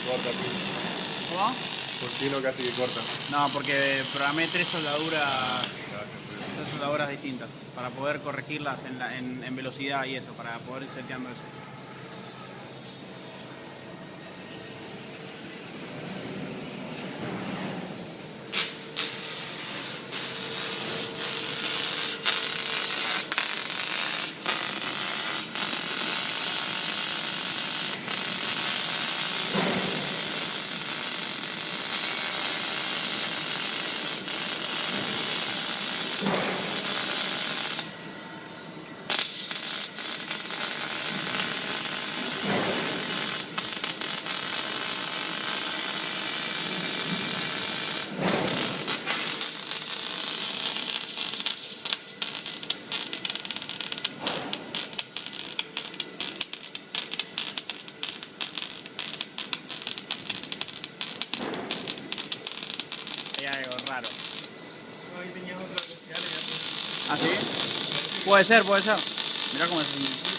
corta aquí. ¿Cómo? Contino casi que corta. No, porque programé tres soldaduras Gracias por eso. Son soldadoras distintas para poder corregirlas en velocidad y eso, para poder ir seteando eso. Hay algo raro. No, ahí tenías otra especial. ¿Ah, sí? Puede ser, puede ser. Mirá cómo es.